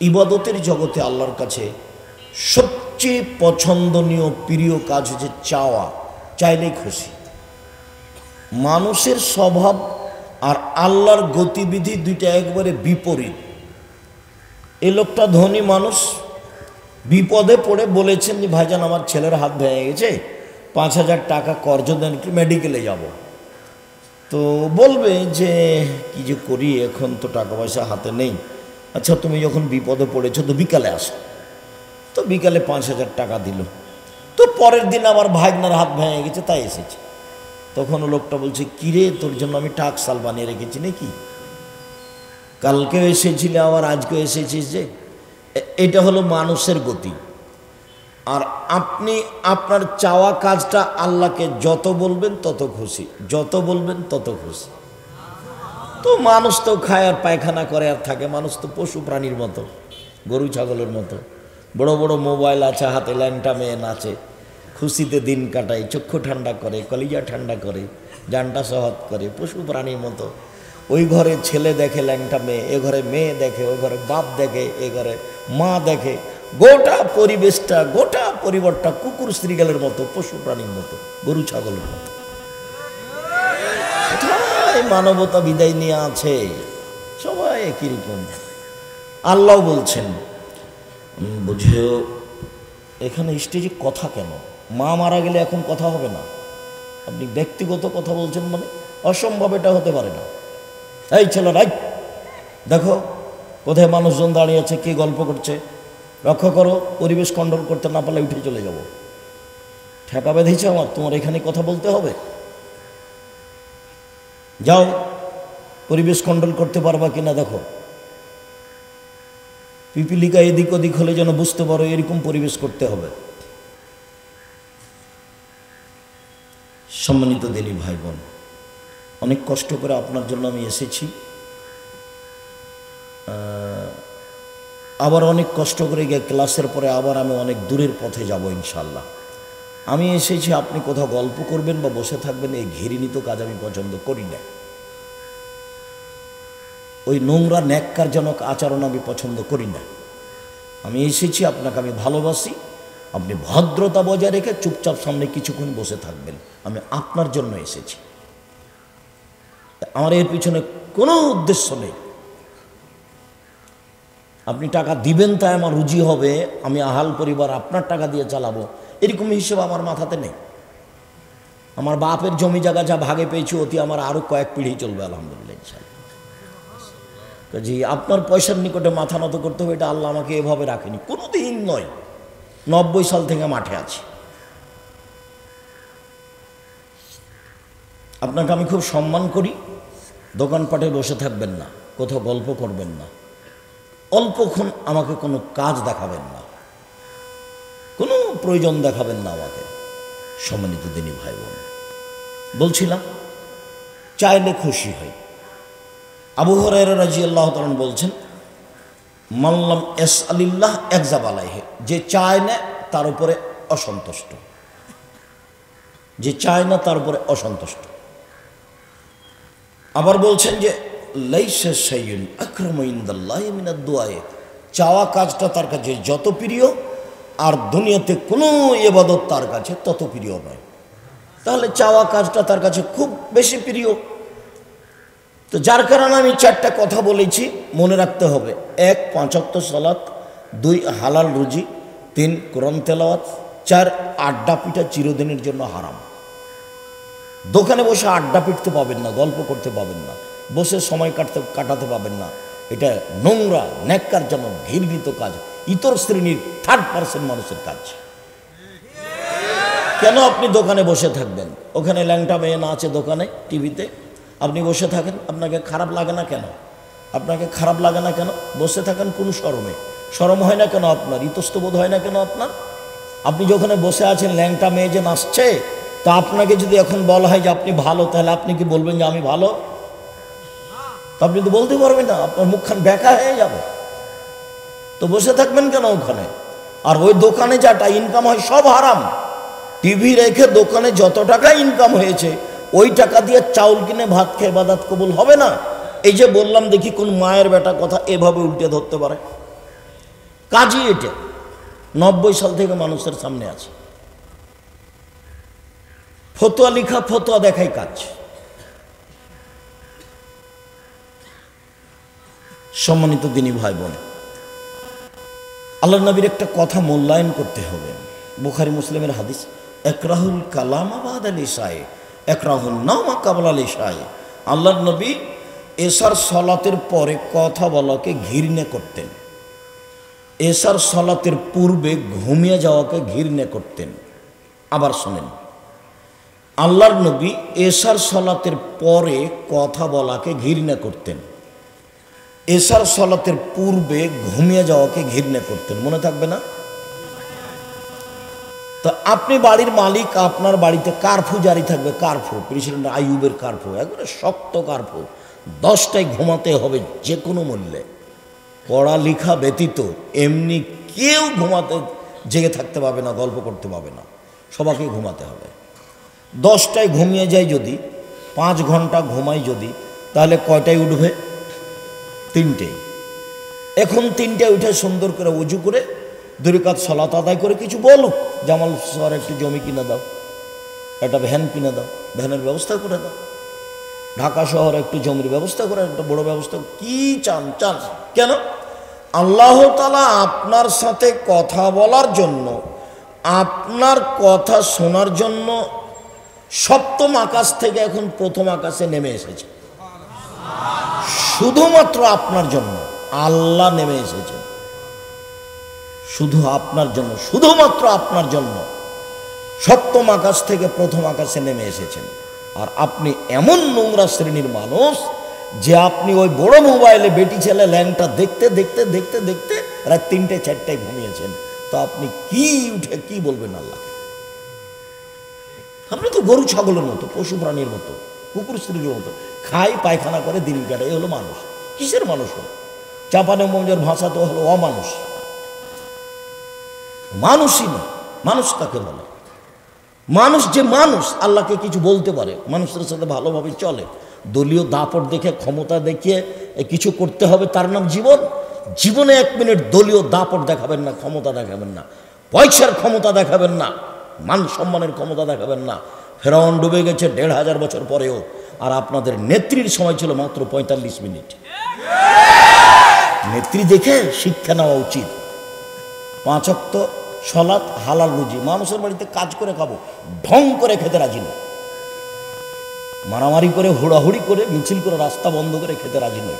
ইবাদতের জগতে আল্লাহর কাছে সবচেয়ে পছন্দনীয় প্রিয় কাজ হচ্ছে চাওয়া, চাইলেই খুশি। মানুষের স্বভাব আর আল্লাহর গতিবিধি দুইটা একবারে বিপরীত। এই লোকটা ধনী মানুষ, বিপদে পড়ে বলেছেন যে ভাইজান আমার ছেলের হাত ভেঙে গেছে, 5,000 টাকা কর্জ দেন, একটু মেডিকেলে যাব। তো বলবে যে কি যে করি, এখন তো টাকা পয়সা হাতে নেই। আচ্ছা তুমি যখন বিপদে পড়েছো তো বিকালে আসো। তো বিকালে 5,000 টাকা দিল। তো পরের দিন আবার ভাইগনার হাত ভেঙে গেছে, তাই এসেছে। তখন লোকটা বলছে কিরে তোর জন্য আমি টাকশাল বানিয়ে রেখেছি নাকি, কালকেও এসেছিলে আবার আজকেও এসেছিস যে। এটা হলো মানুষের গতি। আর আপনি আপনার চাওয়া কাজটা আল্লাহকে যত বলবেন তত খুশি, যত বলবেন তত খুশি। তো মানুষ তো খায় আর পায়খানা করে আর থাকে, মানুষ তো পশু প্রাণীর মতো, গরু ছাগলের মতো। বড় বড় মোবাইল আছে হাতে, ল্যাংটা মেয়ে নাচে, খুশিতে দিন কাটায়, চক্ষু ঠান্ডা করে, কলিজা ঠান্ডা করে, জানটা সহজ করে, পশু প্রাণীর মতো। ওই ঘরে ছেলে দেখে ল্যাংটা মেয়ে, এ ঘরে মেয়ে দেখে, ওই ঘরে বাপ দেখে, এ ঘরে মা দেখে। গোটা পরিবেশটা, গোটা পরিবারটা কুকুর শ্রীগালের মতো, পশু প্রাণীর মতো, গরু ছাগলের মতো। কোথায় মানবতা বিদায় নিয়ে আছে? সবাই একই রকম। আল্লাহ বলছেন বুঝেও, এখানে স্টেজে কথা কেন? মা মারা গেলে এখন কথা হবে না? আপনি ব্যক্তিগত কথা বলছেন মানে অসম্ভব, এটা হতে পারে না। এই ছেলেরাই দেখো কোথায় মানুষজন দাঁড়িয়ে আছে, কে গল্প করছে, রক্ষা করো। পরিবেশ কন্ট্রোল করতে না পারলে উঠে চলে যাব। ঠেকা বেঁধেছে আমার, তোমার এখানে কথা বলতে হবে। যাও পরিবেশ কন্ট্রোল করতে পারবা কিনা দেখো। পিপিলিকা এদিক ওদিক হলে যেন বুঝতে পারো এরকম পরিবেশ করতে হবে। সম্মানিত দিনী ভাই বোন, অনেক কষ্ট করে আপনার জন্য আমি এসেছি, আবার অনেক কষ্ট করে গিয়ে ক্লাসের পরে আবার আমি অনেক দূরের পথে যাব ইনশাল্লাহ। আমি এসেছি আপনি কোথাও গল্প করবেন বা বসে থাকবেন, এই ঘৃণিত কাজ আমি পছন্দ করি না। ওই নোংরা ন্যাক্কারজনক আচরণ আমি পছন্দ করি না। আমি এসেছি, আপনাকে আমি ভালোবাসি, আপনি ভদ্রতা বজায় রেখে চুপচাপ সামনে কিছুক্ষণ বসে থাকবেন। আমি আপনার জন্য এসেছি, আমার এর পিছনে কোনো উদ্দেশ্য নেই। আপনি টাকা দিবেন তাই আমার রুজি হবে, আমি আহাল পরিবার আপনার টাকা দিয়ে চালাবো, এরকম হিসেবে আমার মাথাতে নেই। আমার বাপের জমি জায়গা যা ভাগে পেয়েছি অতি আমার আরও কয়েক পিঢ়ি চলবে আলহামদুলিল্লাহ ইনশাআল্লাহ। জি, আপনার পয়সার নিকটে মাথা নত করতে হবে, এটা আল্লাহ আমাকে এভাবে রাখেনি, কোনো দিন নয়। 90 সাল থেকে মাঠে আছি। আপনাকে আমি খুব সম্মান করি। দোকানপাটে বসে থাকবেন না, কোথাও গল্প করবেন না, অল্পক্ষণ আমাকে কোনো কাজ দেখাবেন না, কোনো প্রয়োজন দেখাবেন না আমাকে। সম্মানিত দিনী ভাই বোন, বলছিলাম চাইলে খুশি হই। আবু হুরায়রা রাদিয়াল্লাহু তাআলা বলছেন মাল্লাম ইয়াসআলিল্লাহ ইয়াগযাব আলাইহি, যে চায় না তার উপরে অসন্তুষ্ট, যে চায় না তার উপরে অসন্তুষ্ট। আবার বলছেন যে লাইসা শাইউন আকরামু ইনদাল্লাহি মিনাদ দুআ, চাওয়া কাজটা তার কাছে যত প্রিয় আর দুনিয়াতে কোনো ইবাদত তার কাছে তত প্রিয় নয়। তাহলে চাওয়া কাজটা তার কাছে খুব বেশি প্রিয়। তো যার কারণে আমি 4টা কথা বলেছি, মনে রাখতে হবে। 1 5 ওয়াক্ত সালাত, 2 হালাল রুজি, 3 কোরআন তেলাওয়াত, 4 আড্ডা পিঠা চিরদিনের জন্য হারাম। দোকানে বসে আড্ডা পিটতে পাবেন না, গল্প করতে পাবেন না, বসে সময় কাটাতে পাবেন না। এটা নোংরা, ন্যাক্কারজনক, ঘৃণিত কাজ, ইতর শ্রেণীর থার্ড পার্সন মানুষের কাজ। কেন আপনি দোকানে বসে থাকবেন? ওখানে ল্যাংটা মেয়ে না আছে দোকানে, টিভিতে, আপনি বসে থাকেন, আপনাকে খারাপ লাগে না কেন? আপনাকে খারাপ লাগে না কেন? বসে থাকেন কোন শরমে? শরম হয় না কেন আপনার? ইতস্তবোধ হয় না কেন আপনার? আপনি যখন বসে আছেন, ল্যাংটা মেয়ে যে নাচছে, তা আপনাকে যদি এখন বলা হয় যে আপনি ভালো, তাহলে আপনি কি বলবেন যে আমি ভালো? তা আপনি তো বলতে পারবেন না, আপনার মুখখান বেঁকা হয়ে যাবে। তো বসে থাকবেন কেন ওখানে? আর ওই দোকানে যাটা ইনকাম হয় সব হারাম। টিভি রেখে দোকানে যত টাকা ইনকাম হয়েছে ওই টাকা দিয়ে চাউল কিনে ভাত খেয়ে ইবাদত কবুল হবে না। এই যে বললাম, দেখি কোন মায়ের বেটা কথা এভাবে উল্টে ধরতে পারে। কাজই এটা। 90 সাল থেকে মানুষের সামনে আছে। ফতোয়া লিখা, ফতোয়া দেখাই কাজ। সম্মানিত দিনী ভাই বোন, আল্লাহ নবীর একটা কথা মূল্যায়ন করতে হবে। বুখারী মুসলিমের হাদিস, একরাহুল কালামা বাদাল ইশায়ে একরাহুন নাওমা কাবলাল ইশায়ে। আল্লাহ নবী এশার সলাতের পরে কথা বলাকে ঘৃণা করতেন, এশার সলাতের পূর্বে ঘুমিয়ে যাওয়াকে ঘৃণা করতেন। আবার শোনেন, আল্লাহর নবী এশার সলাতের পরে কথা বলাকে ঘৃণা করতেন, এশার সলাতের পূর্বে ঘুমিয়ে যাওয়াকে ঘৃণা করতেন। মনে থাকবে না? তো আপনি বাড়ির মালিক, আপনার বাড়িতে কারফিউ জারি থাকবে, কারফিউ, প্রেসিডেন্ট আইয়ুবের কারফিউ, একবারে শক্ত কারফিউ, 10টায় ঘুমাতে হবে যে কোনো মূল্যে। পড়ালেখা ব্যতীত এমনি কেউ ঘুমাতে জেগে থাকতে পারবে না, গল্প করতে পারবে না, সবাইকে ঘুমাতে হবে। 10টায় ঘুমিয়ে যায় যদি, 5 ঘন্টা ঘুমাই যদি, তাহলে কয়টায় উঠবে? 3টেই। এখন 3টায় উঠে সুন্দর করে উজু করে 2 রাকাত সালাত আদায় করে কিছু বলুক, জামাল শহর একটু জমি কিনে দাও, একটা ভ্যান কিনে দাও, ভ্যানের ব্যবস্থা করে দাও, ঢাকা শহরে একটু জমির ব্যবস্থা করে একটা বড় ব্যবস্থা, কি চান চান। কেন? আল্লাহ তাআলা আপনার সাথে কথা বলার জন্য, আপনার কথা শোনার জন্য 7ম আকাশ থেকে এখন 1ম আকাশে নেমে এসেছে, শুধুমাত্র আপনার জন্য। আল্লাহ নেমে এসেছে শুধু আপনার জন্য, শুধুমাত্র আপনার জন্য 7ম আকাশ থেকে 1ম আকাশে নেমে এসেছেন। আর আপনি এমন নোংরা শ্রেণীর মানুষ যে আপনি ওই বড় মোবাইলে বেটি ছেলে ল্যাংটা দেখতে দেখতে দেখতে দেখতে রাত 3টে 4টায় ঘুমিয়েছেন। তো আপনি কি উঠে কি বলবেন আল্লাহকে? আপনি তো গরু ছাগলের মতো, পশু প্রাণীর মতো, কুকুর স্ত্রীর মতো, খাই পায়খানা করে দিন কাটে। এই হলো মানুষ। কিসের মানুষ? জাপানে মঞ্জুর ভাষা তো হলো অমানুষ, মানুষই না। মানুষ কাকে বলে? মানুষ যে মানুষ আল্লাহকে কিছু বলতে পারে, মানুষের সাথে ভালোভাবে চলে, দলীয় দাপট দেখে ক্ষমতা দেখিয়ে কিছু করতে হবে, তার নাম জীবন। জীবনে 1 মিনিট দলীয় দাপট দেখাবেন না, ক্ষমতা দেখাবেন না, পয়সার ক্ষমতা দেখাবেন না, মান সম্মানের ক্ষমতা দেখাবেন না। ফেরাউন ডুবে গেছে 1500 বছর পরেও, আর আপনাদের নেত্রীর সময় ছিল মাত্র 45 মিনিট। নেত্রী দেখে শিক্ষা নেওয়া উচিত। 5 ওয়াক্ত সালাত, হালাল রুজি। মানুষের বাড়িতে কাজ করে খাবো, ঢং করে খেতে রাজি নই, মারামারি করে হুড়াহুড়ি করে মিছিল করে রাস্তা বন্ধ করে খেতে রাজি নই।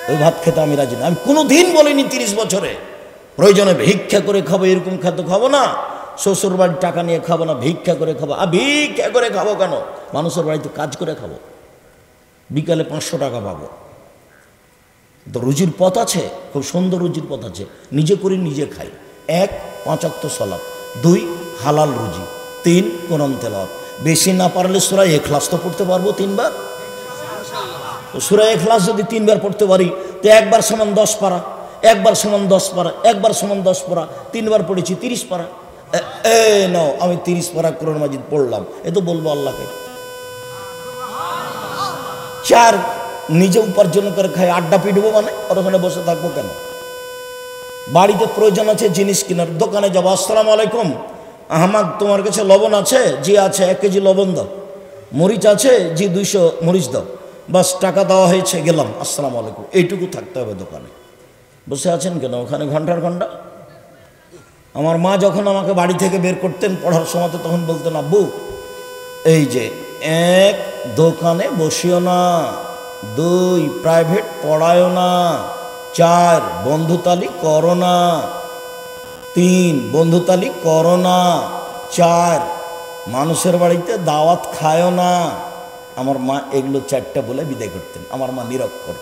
ওই ভাত খেতে আমি রাজি নই। আমি কোনোদিন বলিনি 30 বছরে প্রয়োজনে ভিক্ষা করে খাবো, এরকম খাদ্য খাবো না, শ্বশুর বাড়ির টাকা নিয়ে খাবো না, ভিক্ষা করে খাবো। আর ভিক্ষা করে খাবো কেন? মানুষের বাড়িতে কাজ করে খাবো, বিকালে 500 টাকা পাবো। তো রুজির পথ আছে, খুব সুন্দর রুজির পথ আছে। নিজে করি, নিজে খাই। 1 5 ওয়াক্ত সালাত, 2 হালাল রুজি, 3 কোরআন তেলাওয়াত। বেশি না পারলে সূরা ইখলাস তো পড়তে পারবো 3 বার। সূরা ইখলাস যদি 3 বার পড়তে পারি, তো 1 বার সমান 10 পারা, 1 বার সমান 10 পারা, 1 বার সমান 10 পারা, 3 বার পড়েছি 30 পারা। নাও, আমি 30 পারা কোরআন মাজিদ পড়লাম, এ তো বলবো আল্লাহকে। 4 নিজে উপার্জন করে খাই, আড্ডা পিটবো মানে? আর ওখানে বসে থাকবো কেন? বাড়িতে প্রয়োজন আছে জিনিস কেনার, দোকানে যাবো, আসসালামু আলাইকুম আহমদ, তোমার কাছে লবণ আছে? জি আছে, 1 কেজি লবণ দাও। মরিচ আছে? জি 200 মরিচ দাও। বাস, টাকা দেওয়া হয়েছে, গেলাম, আসসালামু আলাইকুম। এইটুকু থাকতে হবে দোকানে। বসে আছেন কেন ওখানে ঘন্টার ঘন্টা? আমার মা যখন আমাকে বাড়ি থেকে বের করতেন পড়ার সময়, তখন বলতেন, আব্বু এই যে 1 দোকানে বসিও না, 2 প্রাইভেট পড়ায়ও না, 4 বন্ধুতালি করো না, 3 বন্ধুতালি করো না, 4 মানুষের বাড়িতে দাওয়াত খায়ও না। আমার মা এগুলো 4টা বলে বিদায় করতেন। আমার মা নিরক্ষর।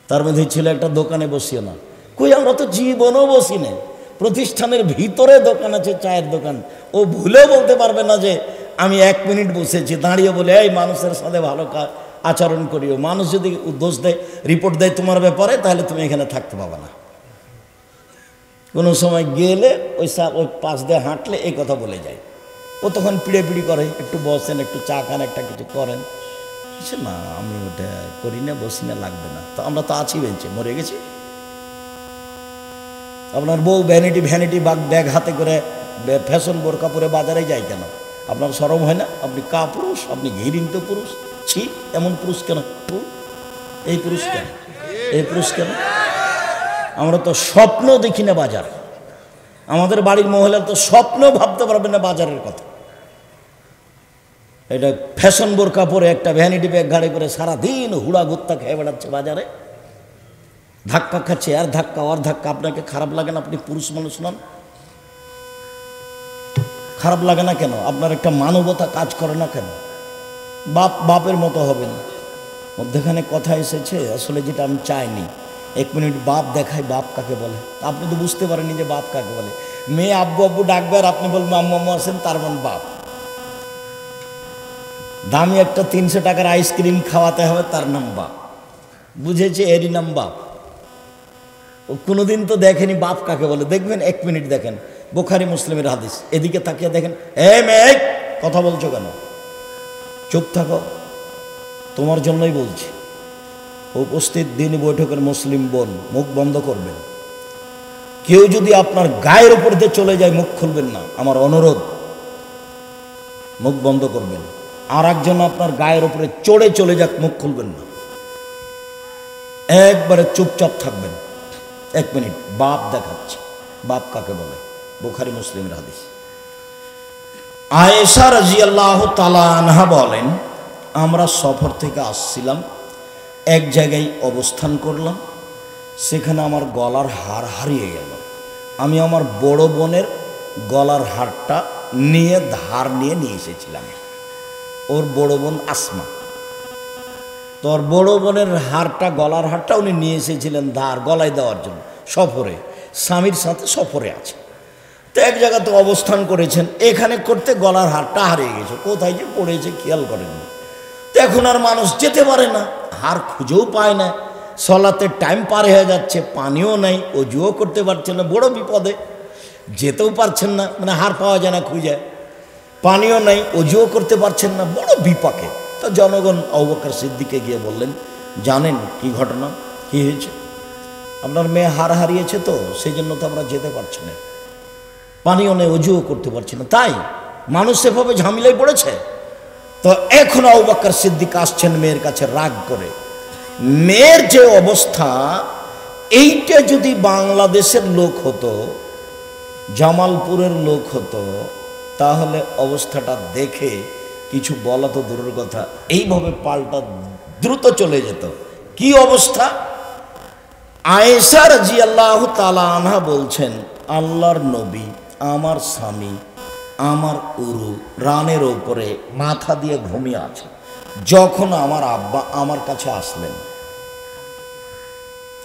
তার মধ্যে ছিল একটা দোকানে বসিও না। কই, আমরা তো জীবনও বসি না। প্রতিষ্ঠানের ভিতরে দোকান আছে, চায়ের দোকান। ও ভুলেও বলতে পারবে না যে আমি 1 মিনিট বসেছি। দাঁড়িয়ে বলে, এই মানুষের সাথে ভালো আচরণ করিও। মানুষ যদি দোষ দেয়, রিপোর্ট দেয় তোমার ব্যাপারে, তাহলে তুমি এখানে থাকতে পাবে না। কোনো সময় গেলে ওই পাশ দিয়ে হাঁটলে এই কথা বলে যায়। ও তখন পিড়ে করে, একটু বসেন, একটু চা খান, একটা কিছু করেন। না আমি ওটা করি না, বসি না, লাগবে না। তো আমরা তো আছি বেঞ্চে, মরে গেছি। আপনার বউ ভ্যানিটি ভ্যানিটি ব্যাগ হাতে করে ফ্যাশন বোরকা পরে বাজারে যায় কেন? আপনার শরম হয় না? আপনি কা পুরুষ, আপনি ঘৃণিত পুরুষ। ছি, এমন পুরুষ কেন? এই পুরুষ কেন? এই পুরুষ কেন? আমরা তো স্বপ্ন দেখি না বাজার। আমাদের বাড়ির মহিলা তো স্বপ্ন ভাবতে পারবে না বাজারের কথা। এটা ফ্যাশন বোরকা পরে একটা ভ্যানিটি ব্যাগ ঘাড়ে করে সারাদিন হুড়া গুত্তা খেয়ে বেড়াচ্ছে বাজারে, ধাক্কা খাচ্ছে, আর ধাক্কা আর ধাক্কা। আপনাকে খারাপ লাগে না? আপনি পুরুষ মানুষ নন? খারাপ লাগে না কেন? আপনার একটা মানবতা কাজ করে না কেন? বাপের মতো হবেন। মধ্যেখানে কথা এসেছে আসলে যেটা আমি চাইনি। 1 মিনিট বাপ দেখাই, বাপ কাকে বলে। আপনি তো বুঝতে পারেননি যে বাপ কাকে বলে। মেয়ে আব্বু আব্বু ডাকবে আর আপনি বলবেন আম্মু আম্মু আছেন, তার মানে বাপ। দামি একটা 300 টাকার আইসক্রিম খাওয়াতে হবে, তার নাম বাপ। বুঝেছে? এরই নাম বাপ। ও কোনোদিন তো দেখেনি বাপ কাকে বলে। দেখবেন, 1 মিনিট দেখেন, বুখারী মুসলিমের হাদিস। এদিকে তাকিয়ে দেখেন, মেয়ে কথা বলছো কেন? চুপ থাকো, তোমার জন্যই বলছি। উপস্থিত দিন বৈঠকের মুসলিম বোন, মুখ বন্ধ করবেন। কেউ যদি আপনার গায়ের উপর দিয়ে চলে যায়, মুখ খুলবেন না, আমার অনুরোধ। মুখ বন্ধ করবেন। আর একজন আপনার গায়ের উপরে চড়ে চলে যাক, মুখ খুলবেন না, একবারে চুপচাপ থাকবেন। 1 মিনিট বাপ দেখাচ্ছে। বাপ কাকে বলে? বুখারী মুসলিমের হাদিস। আয়েশা রাদিয়াল্লাহু তাআলা আনহা বলেন, আমরা সফর থেকে আসছিলাম, এক জায়গায় অবস্থান করলাম, সেখানে আমার গলার হার হারিয়ে গেল। আমি আমার বড় বোনের গলার হারটা নিয়ে ধার নিয়ে এসেছিলাম। ওর বড় বোন আসমা। তোর বড় বোনের হারটা, গলার হারটা উনি নিয়ে এসেছিলেন ধার, গলায় দেওয়ার জন্য। সফরে, স্বামীর সাথে সফরে আছে। তো এক জায়গাতে অবস্থান করেছেন, এখানে করতে গলার হারটা হারিয়ে গেছে। কোথায় যে পড়েছে খেয়াল করেননি। তো এখন আর মানুষ যেতে পারে না, হার খুঁজেও পায় না। সলাতের টাইম পার হয়ে যাচ্ছে, পানিও নাই, অজুও করতে পারছেন না, বড় বিপদে। যেতেও পারছেন না, মানে হার পাওয়া যায় না খুঁজে, পানিও নাই, অজুও করতে পারছেন না, বড় বিপাকে। তো জনগণ আবু বকর সিদ্দিককে গিয়ে বললেন, জানেন কি ঘটনা, কি হয়েছে? আপনার মেয়ে হার হারিয়েছে, তো সেই জন্য তো আমরা যেতে পারছি না, পানিও নেই, অজুও করতে পারছি না, তাই মানুষ সেভাবে ঝামেলায় পড়েছে। তো এখন আবু বকর সিদ্দিক আসছেন মেয়ের কাছে রাগ করে। মেয়ের যে অবস্থা, এইটা যদি বাংলাদেশের লোক হতো, জামালপুরের লোক হতো, তাহলে অবস্থাটা দেখে কিছু বলা তো দূরের কথা, এইভাবে পাল্টা দ্রুত চলে যেত। কি অবস্থা? আয়েশা রাদিয়াল্লাহু তাআলা আনহা বলছেন, আল্লাহর নবী, আমার স্বামী আমার উরু রানের ওপরে মাথা দিয়ে ঘুমিয়ে আছে, যখন আমার আব্বা আমার কাছে আসলেন।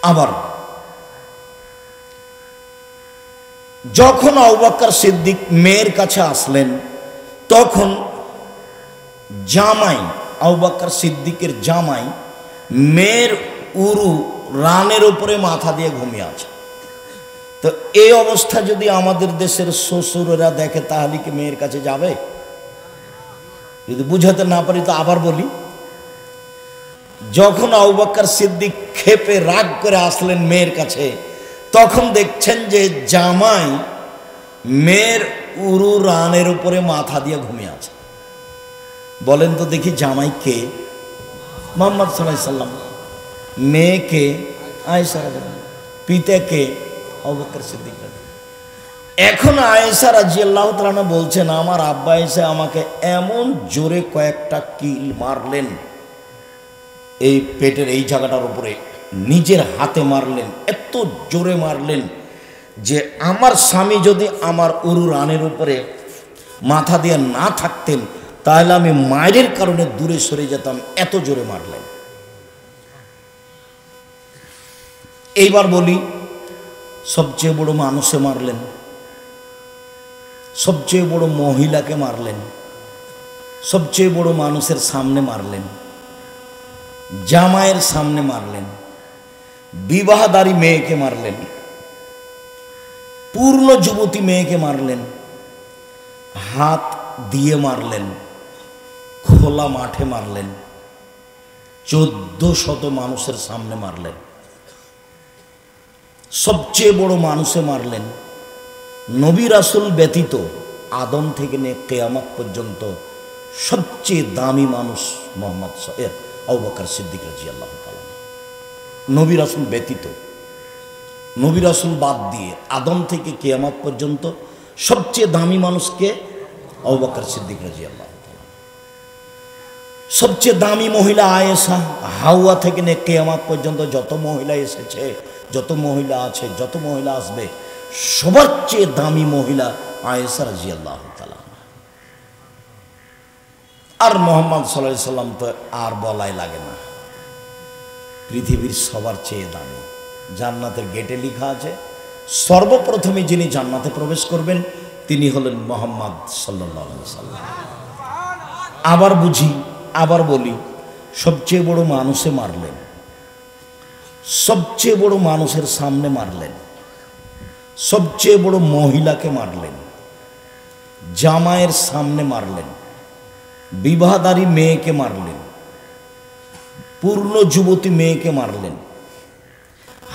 আবার যখন আবু বকর সিদ্দিক মেয়ের কাছে আসলেন, তখন জামাই, আবু বকর সিদ্দিকের জামাই মেয়ের উরু রানের উপরে মাথা দিয়ে ঘুমিয়ে আছে। তো এই অবস্থা যদি আমাদের দেশের শ্বশুরেরা দেখে, তাহলে কি মেয়ের কাছে যাবে? যদি বুঝাতে না পারি তো আবার বলি, যখন আবু বকর সিদ্দিক ক্ষেপে রাগ করে আসলেন মেয়ের কাছে, তখন দেখছেন যে জামাই মেয়ের উরু রানের উপরে মাথা দিয়ে ঘুমিয়ে আছে। বলেন তো দেখি, জামাই কে? মুহাম্মদ সাল্লাল্লাহু আলাইহি সাল্লাম। মেয়ে কে? আয়েশা রাদিয়াল্লাহু। পিতা কে? আবু বকর সিদ্দিক। এখন আয়েশা রাদিয়াল্লাহু তাআলা বলছেন, আমার আব্বা এসে আমাকে এমন জোরে কয়েকটা কিল মারলেন, এই পেটের এই জায়গাটার উপরে নিজের হাতে মারলেন, এত জোরে মারলেন যে আমার স্বামী যদি আমার উরু রানের উপরে মাথা দিয়ে না থাকতেন, তাহলে আমি মায়ের কারণে দূরে সরে যেতাম, এত জোরে মারলেন। এইবার বলি, সবচেয়ে বড় মানুষে মারলেন, সবচেয়ে বড় মহিলাকে মারলেন, সবচেয়ে বড় মানুষের সামনে মারলেন, জামাইয়ের সামনে মারলেন, বিবাহদারী মেয়েকে মারলেন, পূর্ণ যুবতী মেয়েকে মারলেন, হাত দিয়ে মারলেন, খোলা মাঠে মারলেন, 1400 মানুষের সামনে মারলেন। সবচেয়ে বড় মানুষে মারলেন। নবী রাসূল ব্যতীত আদম থেকে নিয়ে কিয়ামত পর্যন্ত সবচেয়ে দামি মানুষ মোহাম্মদ আবু বকর সিদ্দিক রাদিয়াল্লাহু তাআলা। নবী রাসূল ব্যতীত, নবী রাসূল বাদ দিয়ে আদম থেকে কিয়ামত পর্যন্ত সবচেয়ে দামি মানুষকে আবু বকর সিদ্দিক রাদিয়াল্লাহু তাআলা। সবচেয়ে দামি মহিলা আয়েশা, হাওয়া থেকে নিয়ে কিয়ামত পর্যন্ত যত মহিলা এসেছে, যত মহিলা আছে, যত মহিলা আসবে, সবার চেয়ে দামি মহিলা আয়েশা রাদিয়াল্লাহু তাআলা। আর মুহাম্মদ সাল্লাল্লাহু আলাইহি সাল্লাম তো আর বলাই লাগে না, পৃথিবীর সবার চেয়ে দামি। জান্নাতের গেটে লেখা আছে সর্বপ্রথমে যিনি জান্নাতে প্রবেশ করবেন তিনি হলেন মুহাম্মদ সাল্লাল্লাহু আলাইহি সাল্লাম। আবার বুঝি, আবার বলি, সবচেয়ে বড় মানুষে মারলেন, সবচেয়ে বড় মানুষের সামনে মারলেন, সবচেয়ে বড় মহিলাকে মারলেন, জামাইয়ের সামনে মারলেন, বিবাহদারী মেয়েকে মারলেন, পূর্ণ যুবতী মেয়েকে মারলেন,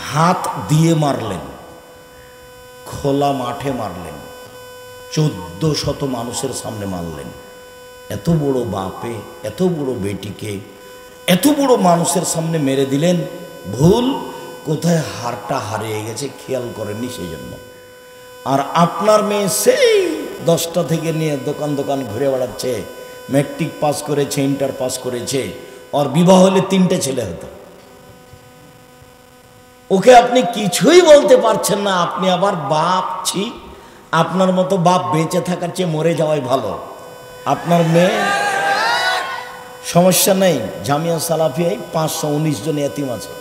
হাত দিয়ে মারলেন, খোলা মাঠে মারলেন, 1400 মানুষের সামনে মারলেন। এত বড় বাপে, এত বড় বেটিকে এত বড় মানুষের সামনে মেরে দিলেন। ভুল কোথায় হারটা হারিয়ে গেছে খেয়াল করেননি, সেই জন্য। আর আপনার মেয়ে সেই 10টা থেকে নিয়ে দোকান দোকান ঘুরে বেড়াচ্ছে, ম্যাট্রিক পাস করেছে, ইন্টার পাস করেছে, আর বিবাহ হলে 3টে ছেলে হতো। ওকে আপনি কিছুই বলতে পারছেন না, আপনি আবার বাপ ছি, আপনার মতো বাপ বেঁচে থাকার চেয়ে মরে যাওয়াই ভালো। আপনার মেয়ে সমস্যা নেই, জামিয়া সালাফিয়ায় 519 জন এতিম আছে,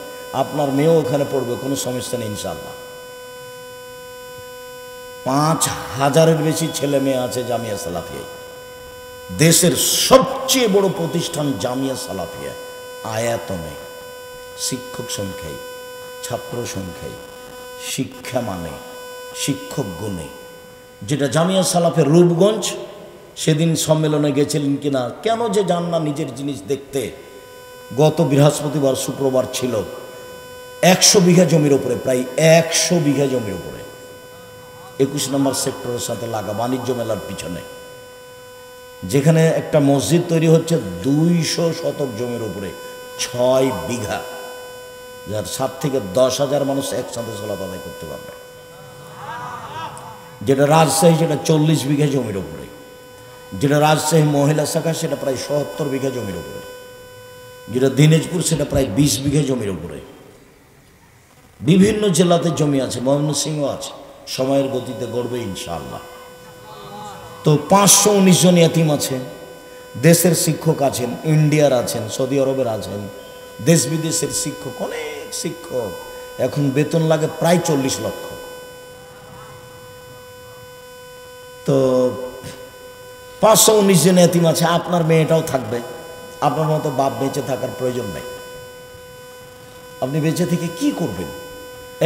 আপনার মেয়েও ওখানে পড়বে, কোনো সমস্যা নেই ইনশাআল্লাহ। 5000-এর বেশি ছেলে মেয়ে আছে জামিয়া সালাফিয়ায়। দেশের সবচেয়ে বড় প্রতিষ্ঠান জামিয়া সালাফিয়া, আয়াতনে, শিক্ষক সংখ্যায়, ছাত্র সংখ্যায়, শিক্ষা মানে, শিক্ষক গুণে। যেটা জামিয়া সালাফের রূপগঞ্জ, সেদিন সম্মেলনে গেছিলেন কিনা, কেন যে যান না নিজের জিনিস দেখতে। গত বৃহস্পতিবার শুক্রবার ছিল, 100 বিঘা জমির উপরে, প্রায় 100 বিঘা জমির উপরে, 21 নম্বর সেক্টরের সাথে লাগা বাণিজ্য মেলার পিছনে, যেখানে একটা মসজিদ তৈরি হচ্ছে 200 শতক জমির উপরে, 6 বিঘা, যার 7 থেকে 10,000 মানুষ একসাথে সালাত আদায় করতে পারবে। যেটা রাজশাহী, সেটা 40 বিঘা জমির উপরে। যেটা রাজশাহী মহিলা শাখা, সেটা প্রায় 70 বিঘা জমির উপরে। যেটা দিনাজপুর, সেটা প্রায় 20 বিঘা জমির উপরে। বিভিন্ন জেলাতে জমি আছে, ময়মনসিংহ আছে, সময়ের গতিতে গড়বে ইনশাআল্লাহ। তো 519 জন এতিম আছে, দেশের শিক্ষক আছেন, ইন্ডিয়ার আছেন, সৌদি আরবের আছেন, দেশ বিদেশের শিক্ষক, অনেক শিক্ষক। এখন বেতন লাগে প্রায় 40 লক্ষ। তো 519 জন এতিম আছে, আপনার মেয়েটাও থাকবে। আপনার মতো বাপ বেঁচে থাকার প্রয়োজন নেই। আপনি বেঁচে থেকে কি করবেন?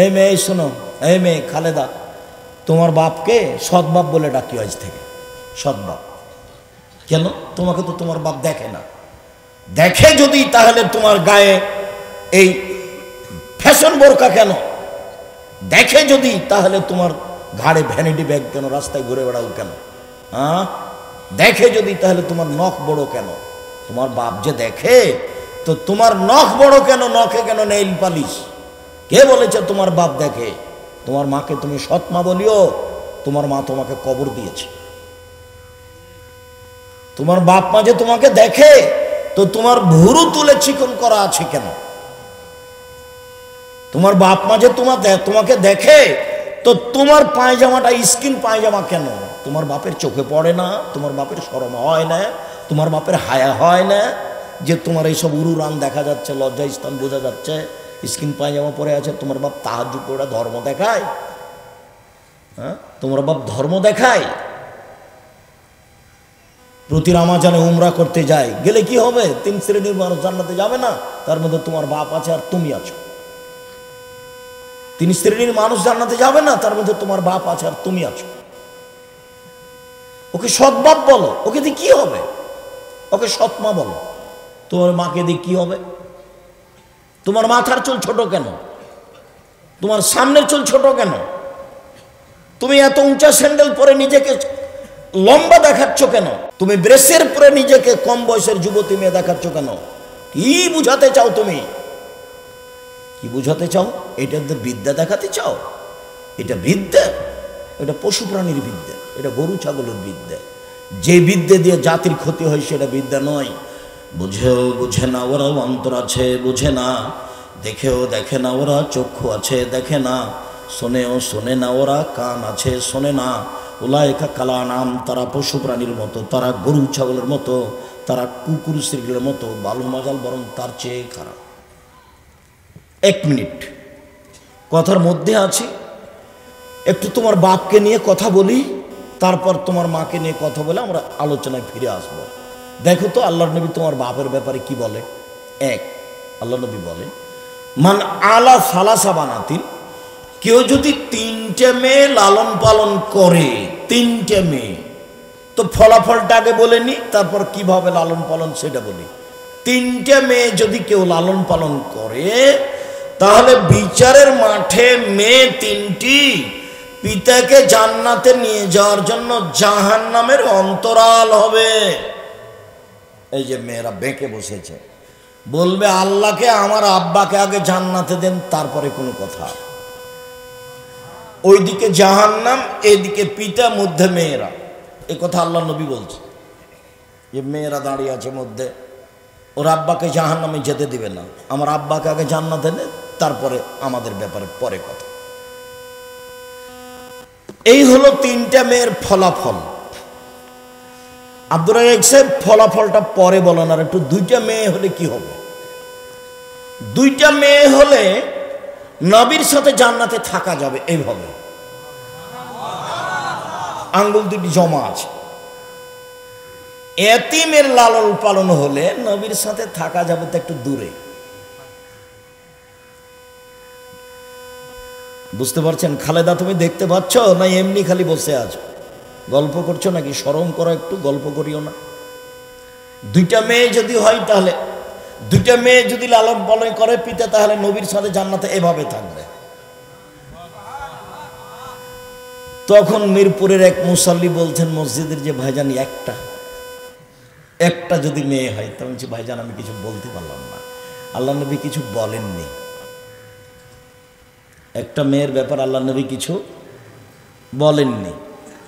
এই মেয়ে শোনো, এই মেয়ে খালেদা, তোমার বাপকে সৎ বাপ বলে ডাকি আজ থেকে, সৎ বাপ। কেন? তোমাকে তো তোমার বাপ দেখে না। দেখে যদি, তাহলে তোমার গায়ে এই ফ্যাশন বোরকা কেন? দেখে যদি, তাহলে তোমার ঘাড়ে ভ্যানিটি ব্যাগ কেন? রাস্তায় ঘুরে বেড়াও কেন? হ্যাঁ, দেখে যদি, তাহলে তোমার নখ বড় কেন? তোমার বাপ যে দেখে, তো তোমার নখ বড় কেন? নখে কেন নেইল পালিশ? কে বলেছে তোমার বাপ দেখে? তোমার মাকে তুমি সৎ মা বলিও, তোমার মা তোমাকে কবর দিয়েছে। তোমার বাপ মা যে তোমাকে দেখে, তো তোমার ভুরু তুলে চিকন করা আছে কেন? তোমার বাপ মা যে তোমাকে দেখে, তো তোমার পায়জামাটা স্কিন পায়জামা কেন? তোমার বাপের চোখে পড়ে না? তোমার বাপের শরম হয় না? তোমার বাপের হায়া হয় না যে তোমার এইসব উরুরান দেখা যাচ্ছে, লজ্জা স্থান বোঝা যাচ্ছে, স্কিন পায়জামা পরে আছে? তোমার বাপ তাহাজ্জুদ পড়ে ধর্ম দেখায়? হ্যাঁ, তোমার বাপ ধর্ম দেখায়? প্রতি রমজানে উমরা করতে যায়, গেলে কি হবে? 3 শ্রেণীর মানুষ জান্নাতে যাবে না, তার মধ্যে তোমার বাপ আছে আর তুমি আছো। 3 শ্রেণীর মানুষ জান্নাতে যাবে না, তার মধ্যে তোমার বাপ আছে আর তুমি আছো। ওকে সৎ বাপ বলো, ওকে দিয়ে কি হবে? ওকে সৎ মা বলো, তোমার মাকে দিয়ে কি হবে? তোমার মাথার চুল ছোট কেন? তোমার সামনের চুল ছোট কেন? তুমি এত উঁচা স্যান্ডেল পরে নিজেকে লম্বা দেখাচ্ছ কেন? তুমি ব্রেসের পরে নিজেকে কম বয়সের যুবতী মেয়ে দেখাচ্ছ কেন? কি বুঝাতে চাও তুমি? কি বুঝাতে চাও? এটা বিদ্যা দেখাতে চাও? এটা বিদ্যা? এটা পশু প্রাণীর বিদ্যা, এটা গরু ছাগলের বিদ্যা। যে বিদ্যা দিয়ে জাতির ক্ষতি হয় সেটা বিদ্যা নয়। বুঝেও বুঝে না ওরা, অন্তর আছে বুঝে না, দেখেও দেখে না ওরা, চক্ষু আছে দেখে না, শোনেও শোনে না ওরা, কান আছে শোনে না। উলাইকা কালা নাম, তারা পশু প্রাণীর মতো, তারা গরু ছাগলের মতো, তারা কুকুর শ্রীগুলোর মতো, বালু মাজাল বরং তার চেয়ে খারাপ। 1 মিনিট কথার মধ্যে আছি, একটু তোমার বাপকে নিয়ে কথা বলি, তারপর তোমার মাকে নিয়ে কথা বলে আমরা আলোচনায় ফিরে আসব। দেখো তো আল্লাহর নবী তোমার বাপের ব্যাপারে কি বলে। আল্লাহ নবী বলে, মান আলা সালাসা বানাতিন, কেউ যদি 3টে মেয়ে লালন পালন করে, 3টে মেয়ে, তো ফলাফলটা আগে বলে নি, তারপর কিভাবে লালন পালন সেটা বলি। 3টে মেয়ে যদি কেউ লালন পালন করে, তাহলে বিচারের মাঠে মেয়ে 3টি পিতাকে জান্নাতে নিয়ে যাওয়ার জন্য জাহান্নামের অন্তরাল হবে। এই যে মেয়েরা বেঁকে বসেছে, বলবে আল্লাহকে আমার আব্বাকে আগে জান্নাতে দেন, তারপরে কোনো কথা। ওইদিকে জাহান্নাম, এইদিকে পিতা, মধ্যে মেয়েরা। এ কথা আল্লাহ নবী বলছে যে মেয়েরা দাঁড়িয়ে আছে মধ্যে, ওর আব্বাকে জাহান্নামে যেতে দিবে না, আমার আব্বাকে আগে জান্নাতে দেন, তারপরে আমাদের ব্যাপারে পরে কথা। এই হলো 3টে মেয়ের ফলাফল। আব্দুর রাজ্জাক সাহেব ফলাফলটা পরে বলেন, আর একটু 2টা মেয়ে হলে কি হবে? 2টা মেয়ে হলে নবীর সাথে জান্নাতে থাকা যাবে। এইভাবে আঙ্গুল 2টি জমা আছে। এতিমের লালন পালন হলে নবীর সাথে থাকা যাবে তো একটু দূরে। বুঝতে পারছেন? খালেদা তুমি দেখতে পাচ্ছ না এমনি খালি বসে আছো? গল্প করছো নাকি? শরম করো একটু, গল্প করিও না। 2টা মেয়ে যদি হয়, তাহলে 2টা মেয়ে যদি লালন পালন করে পিতা, তাহলে নবীর সাথে জান্নাতে এভাবে থাকবে। তখন মিরপুরের এক মুসাল্লি বলছেন মসজিদের, যে ভাইজান একটা যদি মেয়ে হয়, তখন বলছি ভাইজান আমি কিছু বলতে পারলাম না, আল্লাহ নবী কিছু বলেননি। একটা মেয়ের ব্যাপার আল্লাহ নবী কিছু বলেননি।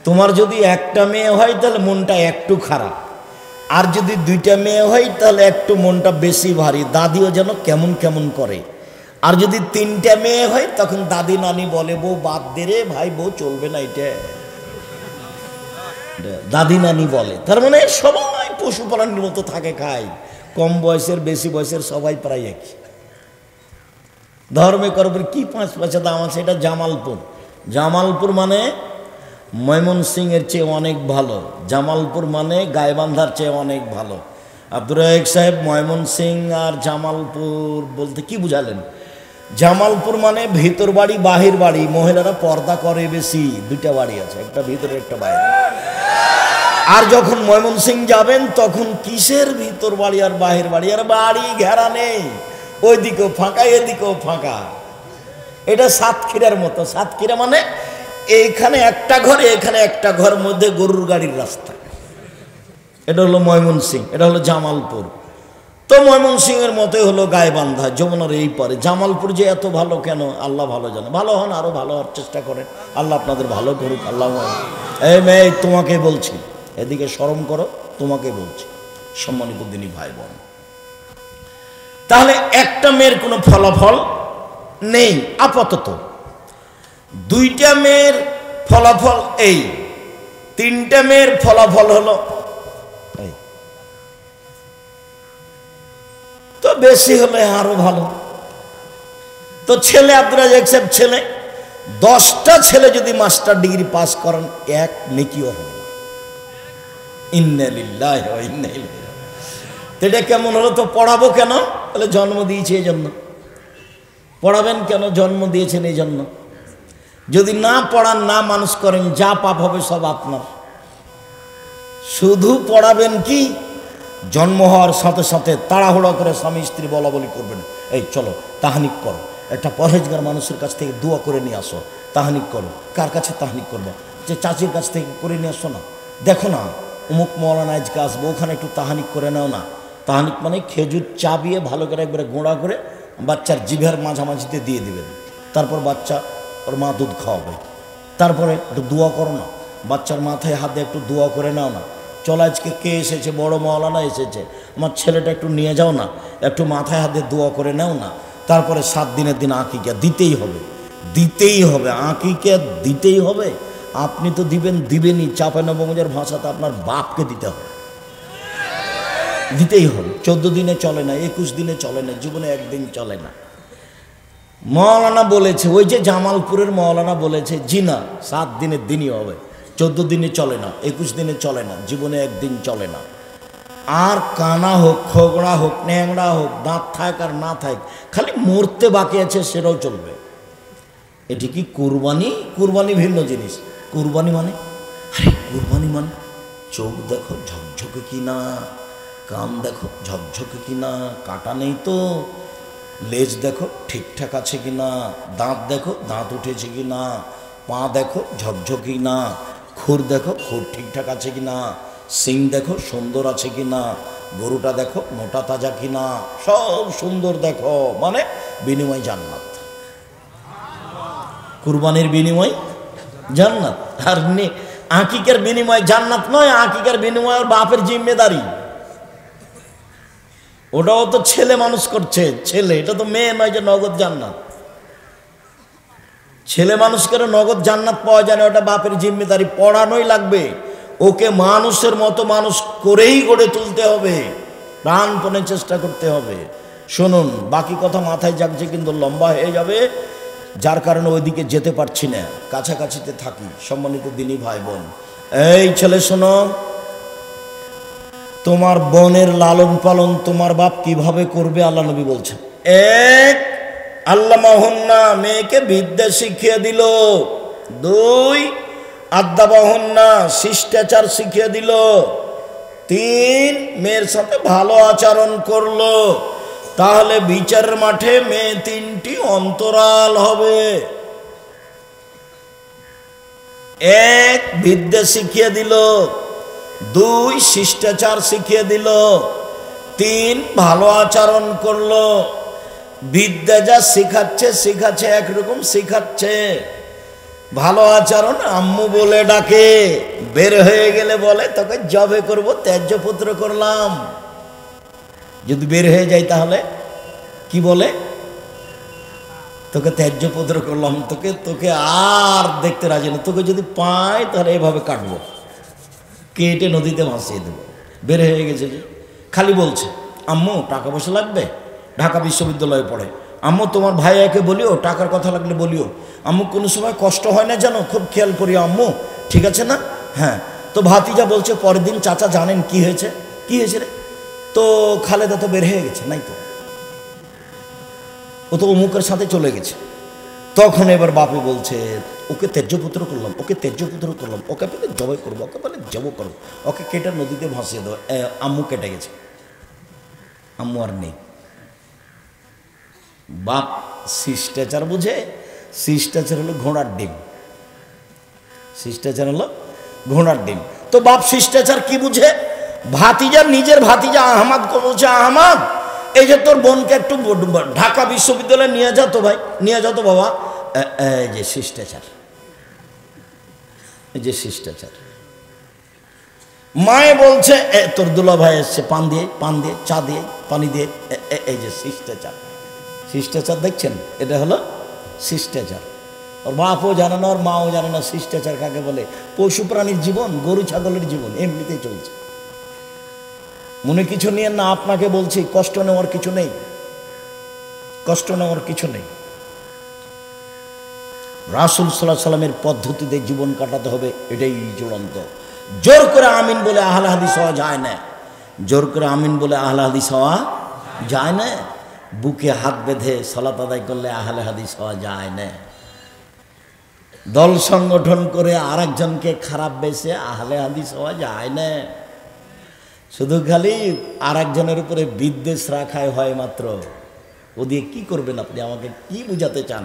তোমার যদি একটা মেয়ে হয় তাহলে মনটা একটু খারাপ, আর যদি 2টা মেয়ে হয় তাহলে একটু মনটা বেশি ভারী, দাদিও যেন কেমন কেমন করে। আর যদি 3টা মেয়ে হয় তখন দাদি নানি বলে, বউ বাদ দে রে ভাই, বউ চলবে না, এটা দাদি নানি বলে। তার মানে সবাই পশুপালনের মতো থাকে, খায়, কম বয়সের বেশি বয়সের সবাই প্রায় একই। ধর্মে করবেন কি 5 পয়সা দাম আছে। এটা জামালপুর মানে ময়মনসিংহের চেয়ে অনেক ভালো, জামালপুর মানে গাইবান্ধার চেয়ে অনেক ভালো। আব্দুর রাজ্জাক সাহেব ময়মনসিংহ আর জামালপুর বলতে কি বুঝালেন? জামালপুর মানে ভিতর বাড়ি বাহির বাড়ি, মহিলারা পর্দা করে বেশি। 2টা বাড়ি আছে, একটা ভিতরে একটা বাইরে। আর যখন ময়মনসিংহ যাবেন তখন কিসের ভিতর বাড়ি আর বাহির বাড়ি, আর বাড়ি ঘেরা নেই, ওইদিকেও ফাঁকা এদিকেও ফাঁকা। এটা সাতক্ষীরার মতো। সাতক্ষীরা মানে এইখানে একটা ঘর, এখানে একটা ঘর, মধ্যে গরুর গাড়ির রাস্তা। এটা হলো ময়মনসিংহ, এটা হলো জামালপুর। তো ময়মনসিংহের মতোই হলো গাইবান্ধা, যমুনার এই পারে। জামালপুর যে এত ভালো কেন আল্লাহ ভালো জানে। ভালো হন, আরো ভালো হওয়ার চেষ্টা করেন, আল্লাহ আপনাদের ভালো করুক। আল্লাহ এই মেয়ে তোমাকে বলছি, এদিকে শরম করো, তোমাকে বলছি সম্মানিত দিনী ভাই বোন। তাহলে একটা মেয়ের কোনো ফলাফল নেই আপাতত। 2টা মেয়ের ফলাফল এই, 3টে মেয়ের ফলাফল হলো এই। তো বেশি হলে আরো ভালো। তো ছেলে আব্দুর রাজ্জাক সাহেব ছেলে, 10টা ছেলে যদি মাস্টার ডিগ্রি পাস করেন, 1 নেকিও হবে না। ইন্না লিল্লাহি ওয়া ইন্না ইলাইহি রাজিউন। এটা কেমন হলো? তো পড়াবো কেন? তাহলে জন্ম দিয়েছে এই জন্য। পড়াবেন কেন? জন্ম দিয়েছেন এই জন্য। যদি না পড়ান, না মানুষ করেন, যা পাপ হবে সব আপনার। শুধু পড়াবেন কি? জন্ম হওয়ার সাথে সাথে তাড়াহুড়া করে স্বামী স্ত্রী বলা বলি করবেন, এই চলো তাহানিক করো, একটা পরহেজগার মানুষের কাছ থেকে দোয়া করে নিয়ে আসো, তাহানিক করো। কার কাছে তাহানিক করবো? যে চাচির কাছ থেকে করে নিয়ে আসো না, দেখো না অমুক মৌলানা আজকে আসবো, ওখানে একটু তাহানিক করে নাও না। তাহানিক মানে খেজুর চাবিয়ে ভালো করে একবারে গোঁড়া করে বাচ্চার জিভের মাঝামাঝিতে দিয়ে দিবেন, তারপর বাচ্চা ওর মা দুধ খাওয়াবে। তারপরে একটু দোয়া করো না, বাচ্চার মাথায় হাত দিয়ে একটু দোয়া করে নাও না। চলো আজকে কে এসেছে, বড় মৌলানা এসেছে, আমার ছেলেটা একটু নিয়ে যাও না, একটু মাথায় হাত দিয়ে দোয়া করে নাও না। তারপরে 7 দিনের দিন আকিকা দিতেই হবে, দিতেই হবে, আকিকা দিতেই হবে। আপনি তো দিবেনই, চাঁপাইনবাবগঞ্জের ভাষাতে আপনার বাপকে দিতে হবে, দিতেই হবে। 14 দিনে চলে না, 21 দিনে চলে না, জীবনে একদিন চলে না। মৌলানা বলেছে, ওই যে জামালপুরের মৌলানা বলেছে, জি না 7 দিনের দিনই হবে, 14 দিনে চলে না, 21 দিনে চলে না, জীবনে একদিন চলে না। আর কানা হোক, খোগড়া হোক, ন্যাংড়া হোক, দাঁত থাক আর না থাক, খালি মরতে বাকি আছে সেটাও চলবে। এটি কি কুরবানি? কুরবানি ভিন্ন জিনিস। কুরবানি মানে, আরে কুরবানি মানে চোখ দেখো ঝকঝকে কিনা, কান দেখো ঝকঝকে কিনা, কাটা নেই তো, লেজ দেখো ঠিকঠাক আছে কিনা, দাঁত দেখো দাঁত উঠেছে কিনা, পা দেখো ঝকঝকে কিনা, খুর দেখো খুর ঠিকঠাক আছে কিনা, সিং দেখো সুন্দর আছে কিনা, গরুটা দেখো মোটা তাজা কিনা, সব সুন্দর দেখো, মানে বিনিময় জান্নাত। কুরবানির বিনিময় জান্নাত। আর আকিকার বিনিময় জান্নাত নয়, আকিকার বিনিময় ওর বাপের জিম্মেদারি। ওটাও তো ছেলে মানুষ করছে, ছেলে, এটা তো মেয়ে নয় যে নগদ জান্নাত। ছেলে মানুষ করে নগদ জান্নাত পাওয়া যায় না, ওটা বাপের জিম্মেদারি। পড়ানোই লাগবে, ওকে মানুষের মতো মানুষ করেই গড়ে তুলতে হবে, প্রাণপণে চেষ্টা করতে হবে। শুনুন, বাকি কথা মাথায় জাগছে কিন্তু লম্বা হয়ে যাবে, যার কারণে ওইদিকে যেতে পারছি না, কাছাকাছিতে থাকি। সম্মানিত দিনী ভাই বোন, এই ছেলে শোনো, তোমার বোনের লালন পালন তোমার বাপ কিভাবে করবে আল্লাহ নবী বলছেন। এক, আল্লামাহুন্না, মেয়েকে বিদ্যা শিখিয়ে দিল। 2, আদ্দাবাহুন্না, শিষ্টাচার শিখিয়ে দিল। 3, মেয়ের সাথে ভালো আচরণ করলো। তাহলে বিচারের মাঠে মেয়ে 3টি অন্তরাল হবে। 1, বিদ্যা শিখিয়ে দিল। 2, শিষ্টাচার শিখিয়ে দিল। 3, ভালো আচরণ করলো। বিদ্যা যা শিখাচ্ছে একরকম শিখাচ্ছে। ভালো আচরণ আম্মু বলে ডাকে, বের হয়ে গেলে বলে তোকে জবে করবো, ত্যায্য পুত্র করলাম। যদি বের হয়ে যায় তাহলে কি বলে? তোকে ত্যায্য পুত্র করলাম, তোকে আর দেখতে রাজি না, তোকে যদি পাই তাহলে এভাবে কাটবো, কেটে নদীতে ভাসিয়ে দেবো। বের হয়ে গেছে যে খালি বলছে আম্মু টাকা পয়সা লাগবে, ঢাকা বিশ্ববিদ্যালয়ে পড়ে, আম্মু তোমার ভাইয়াকে বলিও টাকার কথা লাগলে বলিও, আম্মু কোনো সময় কষ্ট হয় না জানো, খুব খেয়াল করি আম্মু, ঠিক আছে না? হ্যাঁ। তো ভাতিজা বলছে পরের দিন, চাচা জানেন কি হয়েছে? কি হয়েছে রে? তো খালেদা তো বের হয়ে গেছে, নাই তো, ও তো অমুকের সাথে চলে গেছে। তখন এবার বাপে বলছে ওকে ত্যায্যপুত্র করলাম, ওকে ত্যায্যপুত্র করলাম, ওকে বলে জবাই করবো, ওকে বলে জব করবো, ওকে কেটে নদীতে ভাসিয়ে দেবো। আম্মু কেটে গেছে, আম্মু আর নেই। বাপ শিষ্টাচার বুঝে? শিষ্টাচার হলো ঘোড়ার ডিম, শিষ্টাচার হলো ঘোড়ার ডিম। তো বাপ শিষ্টাচার কি বুঝে? ভাতিজা, নিজের ভাতিজা আহমাদকে বলছে আহমাদ, এই যে তোর বোনকে একটু ঢাকা বিশ্ববিদ্যালয়ে নিয়ে যা তো ভাই, নিয়ে যা তো বাবা। এই যে শিষ্টাচার, এই যে শিষ্টাচার। মায়ে বলছে তোর দুলা ভাই এসছে, পান দিয়ে চা দিয়ে পানি দিয়ে, এই যে শিষ্টাচার। শিষ্টাচার দেখছেন, এটা হলো শিষ্টাচার। ওর বাপও জানে না, ওর মাও জানে না শিষ্টাচার কাকে বলে। পশু প্রাণীর জীবন, গরু ছাগলের জীবন এমনিতেই চলছে। মনে কিছু নিয়ে না, আপনাকে বলছি কষ্ট নেওয়ার কিছু নেই, কষ্ট নেওয়ার কিছু নেই। রাসূল সাল্লাল্লাহু আলাইহি সাল্লামের পদ্ধতিতে জীবন কাটাতে হবে, এটাই চূড়ান্ত। জোর করে আমিন বলে আহলে হাদিস হওয়া যায় না, জোর করে আমিন বলে আহলে হাদিস হওয়া যায় না। বুকে হাত বেঁধে সালাত আদায় করলে আহলে হাদিস হওয়া যায় না। দল সংগঠন করে আরেকজনকে খারাপ বেসে আহলে হাদিস হওয়া যায় না। শুধু খালি আর একজনের উপরে বিদ্বেষ রাখাই হয় মাত্র। ও দিয়ে কি করবেন আপনি? আমাকে কি বুঝাতে চান?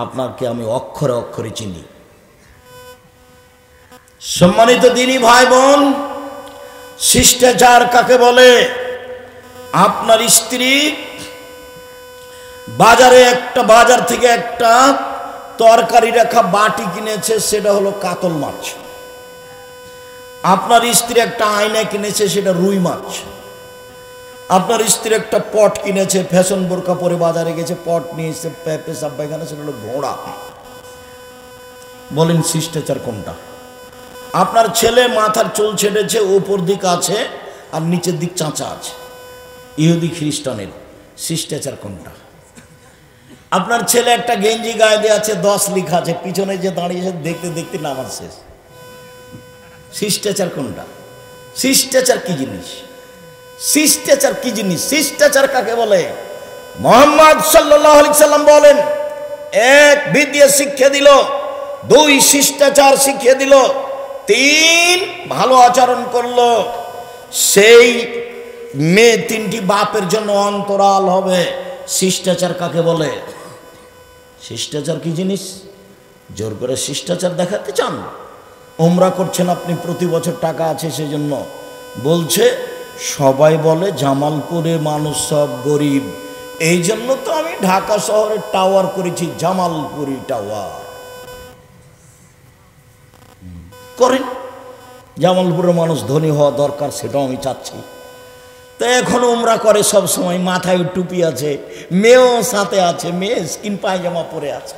আপনাকে আমি অক্ষরে অক্ষরে চিনি। সম্মানিত দিনী ভাই বোন, শিষ্টাচার কাকে বলে? আপনার স্ত্রী বাজার থেকে একটা তরকারি রাখা বাটি কিনেছে, সেটা হলো কাতল মাছ। আপনার স্ত্রী একটা আয়না কিনেছে, সেটা রুই মাছ। আপনার স্ত্রী একটা পট কিনেছে, ফ্যাশন বোরকা পরে বাজারে গেছে, পট নিয়ে এসে পেশাব পায়খানা, সেটা হলো ঘোড়া। বলেন শিষ্টাচার কোনটা? আপনার ছেলে মাথার চুল ছেড়েছে, উপর দিক আছে আর নিচের দিক চাঁচা আছে, ইহুদি খ্রিস্টানের। শিষ্টাচার কোনটা? আপনার ছেলে একটা গেঞ্জি গায়ে দিয়ে আছে, 10 লেখা আছে, পিছনে যে দাঁড়িয়েছে দেখতে দেখতে নামাজ শেষ। শিষ্টাচার কোনটা? শিষ্টাচার কি জিনিস? শিষ্টাচার কি জিনিস? শিষ্টাচার কাকে বলে? মুহাম্মদ সাল্লাল্লাহু আলাইহি সাল্লাম বলেন, 1 বিদ্যা শিক্ষা দিল, 2 শিষ্টাচার শিখিয়ে দিল, 3 ভালো আচরণ করলো, সেই মেয়ে 3টি বাপের জন্য অন্তরাল হবে। শিষ্টাচার কাকে বলে? শিষ্টাচার কি জিনিস? জোর করে শিষ্টাচার দেখাতে চান? উমরা করছেন আপনি, প্রতি বছর টাকা আছে সেজন্য। বলছে সবাই বলে জামালপুরে মানুষ সব গরিব, এই জন্য তো আমি ঢাকা শহরে টাওয়ার করেছি, জামালপুরি টাওয়ার। করেন, জামালপুরের মানুষ ধনী হওয়া দরকার, সেটাও আমি চাচ্ছি। তো এখন উমরা করে সব সময়, মাথায় টুপি আছে, মেয়েও সাথে আছে, মেয়ে স্কিন পায়জামা পরে আছে,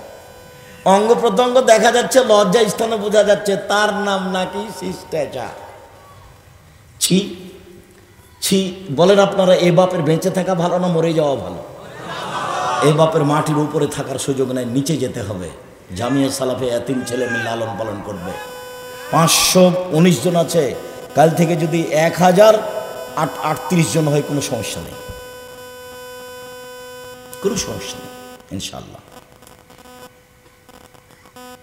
অঙ্গ প্রত্যঙ্গ দেখা যাচ্ছে, লজ্জা স্থানে বোঝা যাচ্ছে, তার নাম নাকি শিষ্টাচার। ছি ছি। বলেন আপনারা, এ বাপের বেঁচে থাকা ভালো না মরে যাওয়া ভালো? এ বাপের মাটির উপরে থাকার সুযোগ নেই, নিচে যেতে হবে। জামিয়া সালাফে এতিম ছেলে মেয়ে লালন পালন করবে। 519 জন আছে, কাল থেকে যদি 1038 জন হয় কোনো সমস্যা নেই, কোনো সমস্যা নেই ইনশাআল্লাহ।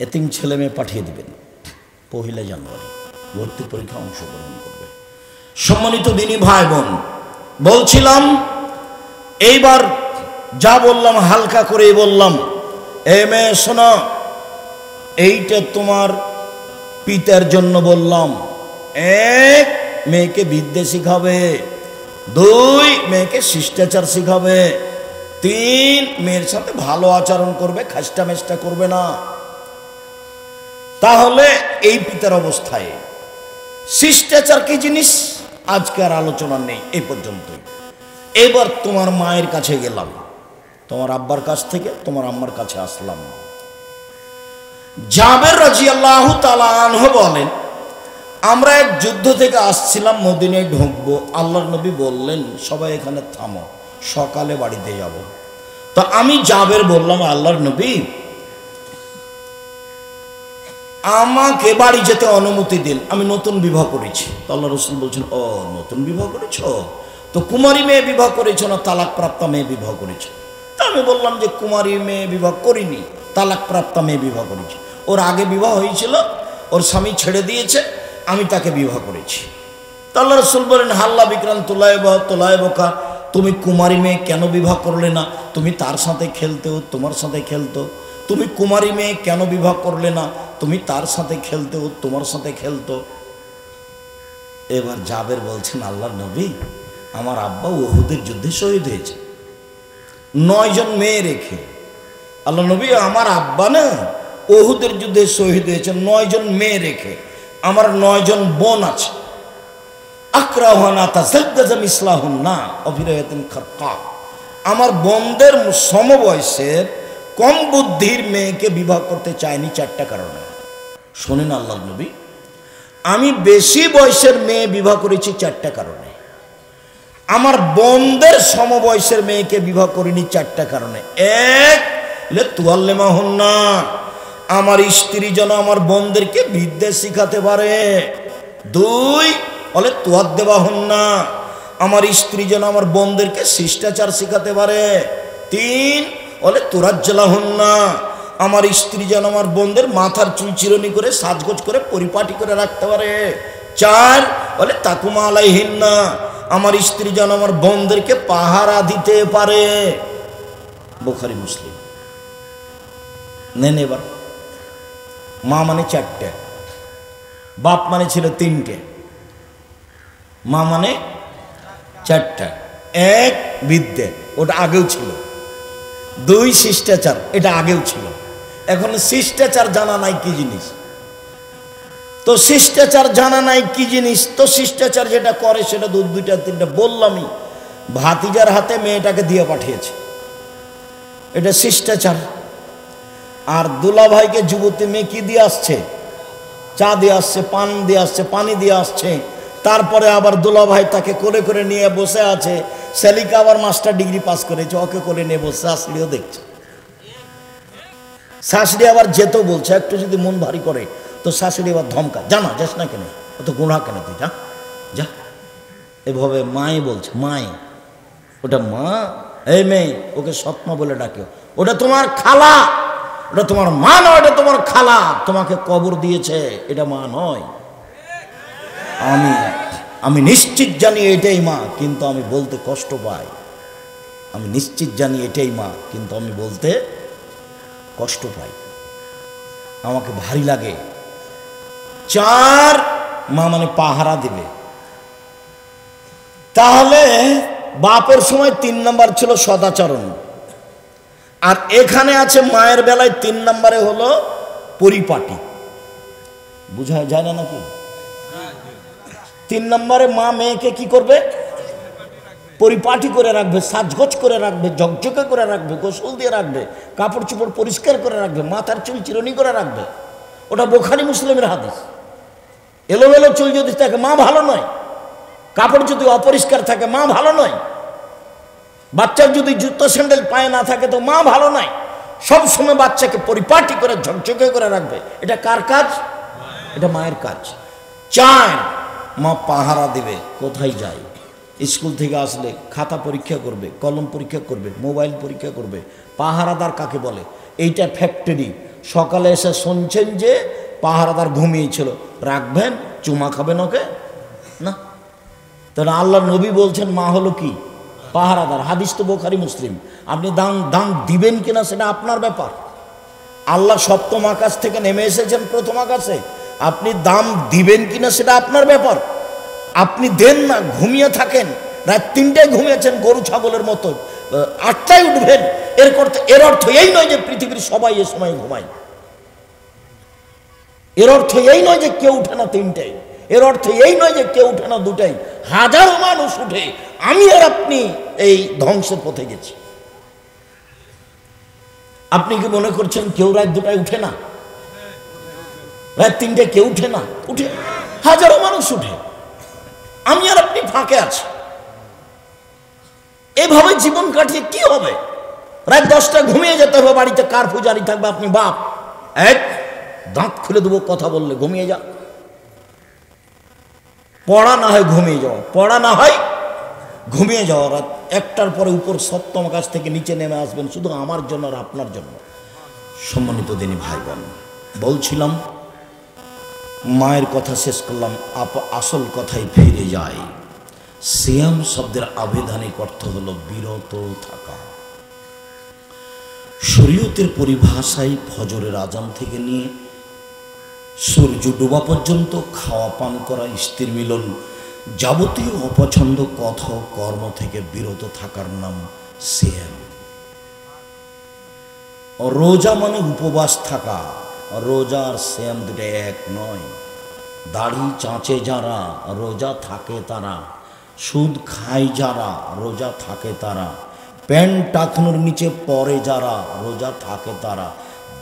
এতিম ছেলে মেয়ে পাঠিয়ে দিবেন, 1 জানুয়ারি ভর্তি পরীক্ষা অংশগ্রহণ করবে। সম্মানিত দিনী ভাই বোন, বলছিলাম এইবার যা বললাম হালকা করেই বললাম। এ মেয়ে শোনো, এইটা তোমার পিতার জন্য বললাম। 1 মেয়েকে বিদ্যা শিখাবে, 2 মেয়েকে শিষ্টাচার শিখাবে, 3 মেয়ের সাথে ভালো আচরণ করবে, খাস্টা মেষ্টা করবে না। তাহলে এই পিতার অবস্থায় শিষ্টাচার কি জিনিস আজকে আর আলোচনা নেই, এই পর্যন্তই। এবার তোমার মায়ের কাছে গেলাম, তোমার আব্বার কাছ থেকে তোমার আম্মার কাছে আসলাম। জাবের রাদিয়াল্লাহু তাআলা আনহু বলেন, আমরা এক যুদ্ধ থেকে আসছিলাম, মদিনায় ঢুকবো। আল্লাহর নবী বললেন, সবাই এখানে থামো, সকালে বাড়িতে যাব। তো আমি জাবের বললাম, আল্লাহর নবী আমাকে বাড়ি যেতে অনুমতি দিন, আমি নতুন বিবাহ করেছি। তো আল্লাহ রাসূল বলছেন, ও নতুন বিবাহ করেছ, তো কুমারী মেয়ে বিবাহ করেছ না তালাক প্রাপ্তা মেয়ে বিবাহ করেছ? তা আমি বললাম যে কুমারী মেয়ে বিবাহ করিনি, তালাক প্রাপ্তা মেয়ে বিবাহ করেছি। ওর আগে বিবাহ হয়েছিল, ওর স্বামী ছেড়ে দিয়েছে, আমি তাকে বিবাহ করেছি। তা আল্লাহ রাসূল বলেন, হাল্লা বিক্রান তোলায়বকা, তুমি কুমারী মেয়ে কেন বিবাহ করলে না? তুমি তার সাথে খেলতে, তোমার সাথে খেলতো। তুমি কুমারী মেয়ে কেন বিবাহ করলে না? তুমি তার সাথে খেলতে, তোমার সাথে খেলতো। এবার জাবের বলছেন, আল্লাহর নবী আমার আব্বা উহুদের যুদ্ধে শহীদ হয়েছে 9 জন মেয়ে রেখে। আল্লাহ নবী আমার আব্বা না উহুদের যুদ্ধে শহীদ হয়েছে 9 জন মেয়ে রেখে, আমার 9 জন বোন আছে। আকরাহুনা তাযাজ্জাজা মিসলাহুন্না অফিরায়াতিন খারকা, আমার বোনদের সমবয়সের কম বুদ্ধির মেয়েকে বিবাহ করতে চাইনি 4টা কারণে। শোনেন আল্লাহর নবী, আমি বেশি বয়সের মেয়ে বিবাহ করেছি 4টা কারণে। আমার বোনদের সমবয়সের মেয়েকে বিবাহ করিনি 4টা কারণে। 1 লিতুআল্লিমাহুন্না, আমার স্ত্রী যেন আমার বোনদেরকে বিদ্যা শিখাতে পারে। 2 বলে তুআদ্দিবাহুন্না, আমার স্ত্রী যেন আমার বোনদেরকে শিষ্টাচার শিখাতে পারে। 3 বলে তুরাজ্জালাহুন্না, আমার স্ত্রী যেন আমার বোনদের মাথার চুল চিরুনি করে সাজগোজ করে পরিপাটি করে রাখতে পারে। চার বলে তাকুমা আলাইহিন্না, আমার স্ত্রী যেন আমার বোনদেরকে পাহারা দিতে পারে। বুখারী মুসলিম। নেন এবার। মা মানে চারটে, বাপ মানে ছিল তিনটে, মা মানে চারটা। এক বিদ্যে, ওটা আগেও ছিল। দুই শিষ্টাচার, এটা আগেও ছিল। এখন শিষ্টাচার জানা নাই কি জিনিস। তো শিষ্টাচার জানা নাই কি জিনিস, তো শিষ্টাচার যেটা করে সেটা দুইটা তিনটা বললামই। ভাতিজার হাতে মেয়েটাকে দিয়ে পাঠিয়েছে, এটা শিষ্টাচার। আর দুলাভাইকে যুবতী মেয়ে কি দিয়ে আসছে? চা দিয়ে আসছে, পান দিয়ে আসছে, পানি দিয়ে আসছে। তারপরে আবার দুলাভাই তাকে কোলে করে নিয়ে বসে আছে। সেলিকা আবার মাস্টার ডিগ্রি পাস করেছে, ওকে কোলে নিয়ে বসে, শাশুড়িও দেখছে। শাশুড়ি আবার যেতেও বলছে, একটু যদি মন ভারী করে তো শাশুড়ি আবার ধমকা, জানা যাস না কেন, অত গুণা কেন তুই, যা যা। এভাবে মাই বলছে, মাই, ওটা মা, এই মেয়ে ওকে সৎমা বলে ডাকে, ওটা তোমার খালা, ওটা তোমার মা নয়, ওটা তোমার খালা, তোমাকে কবর দিয়েছে, এটা মা নয়। আমি নিশ্চিত জানি এটাই মা, কিন্তু আমি বলতে কষ্ট পাই। আমি নিশ্চিত জানি এটাই মা, কিন্তু আমি বলতে কষ্ট পাই, আমাকে ভারী লাগে। চার, মা মানে পাহারা দিবে। তাহলে বাপের সময় 3 নম্বর ছিল সদাচরণ, আর এখানে আছে মায়ের বেলায় 3 নম্বরে হলো পরিপাটি। বুঝা যায় না নাকি? 3 নম্বরে মা মেয়েকে কি করবে? পরিপাটি করে রাখবে, সাজগোজ করে রাখবে, ঝকঝকে করে রাখবে, গোসল দিয়ে রাখবে, কাপড় চোপড় পরিষ্কার করে রাখবে, মাথার চুল চিরুনি করে রাখবে। ওটা বুখারী মুসলিমের হাদিস। এলোমেলো চুল যদি থাকে মা ভালো নয়, কাপড় যদি অপরিষ্কার থাকে মা ভালো নয়, বাচ্চার যদি জুতো স্যান্ডেল পায়ে না থাকে তো মা ভালো নয়। সব সময় বাচ্চাকে পরিপাটি করে ঝকঝকে করে রাখবে। এটা কার কাজ? এটা মায়ের কাজ। চার, মা পাহারা দেবে। কোথায় যায়? স্কুল থেকে আসলে খাতা পরীক্ষা করবে, কলম পরীক্ষা করবে, মোবাইল পরীক্ষা করবে। পাহারাদার কাকে বলে? এইটা ফ্যাক্টরি। সকালে এসে শুনছেন যে পাহারাদার ঘুমিয়েছিল, রাখবেন? চুমা খাবেন ওকে? না। তাহলে আল্লাহ নবী বলছেন মা হলো কি? পাহারাদার। হাদিস তো বুখারী মুসলিম। আপনি দাম দিবেন কিনা সেটা আপনার ব্যাপার। আল্লাহ সপ্তম আকাশ থেকে নেমে এসেছেন প্রথম আকাশে, আপনি দাম দিবেন কিনা সেটা আপনার ব্যাপার। আপনি দেন না, ঘুমিয়ে থাকেন, রাত 3টায় ঘুমিয়েছেন গরু ছাগলের মতো, 8টায় উঠবেন, এর অর্থ এই নয় যে পৃথিবীর সবাই এ সময় ঘুমায়। এর অর্থ এই নয় যে কেউ উঠে না 3টায়। এর অর্থ এই নয় যে কেউ উঠে না 2টায়। হাজারো মানুষ উঠে। আমি আর আপনি এই ধ্বংসের পথে গেছি। আপনি কি মনে করছেন কেউ রাত 2টায় উঠে না? রাত 3টায় কেউ উঠে না? উঠে, হাজারো মানুষ উঠে। আমি আর আপনি ফাঁকে আছি। এভাবে জীবন কাটিয়ে কি হবে? রাত 10টা ঘুমিয়ে যেতে হবে, বাড়িতে কার পূজারি থাকবে, আপনি বাপ, এক দাঁত খুলে দেবো কথা বললে, ঘুমিয়ে যা। পড়া না হয় ঘুমিয়ে যাওয়া, পড়া না হয় ঘুমিয়ে যাওয়া। রাত 1টার পরে উপর সপ্তম আকাশ থেকে নিচে নেমে আসবেন শুধু আমার জন্য আর আপনার জন্য। সম্মানিত দিনী ভাই বোন, বলছিলাম মায়ের কথা শেষ করলাম, আসল কথায় ফিরে যাই। সিয়াম শব্দের আবিধানিক অর্থ হলো বিরত থাকা। শরীয়তের পরিভাষায় ফজরের আজান থেকে নিয়ে সূর্য ডোবা পর্যন্ত খাওয়া পান করা, স্ত্রী মিলন, যাবতীয় অপছন্দ কথা কর্ম থেকে বিরত থাকার নাম সিয়াম। রোজা মানে উপবাস থাকা। রোজা আর সিয়াম দুটো এক নয়। দাড়ি চাঁচে যারা রোজা থাকে তারা, সুদ খায় যারা রোজা থাকে তারা, প্যান্ট টাকনুর নিচে পরে যারা রোজা থাকে তারা,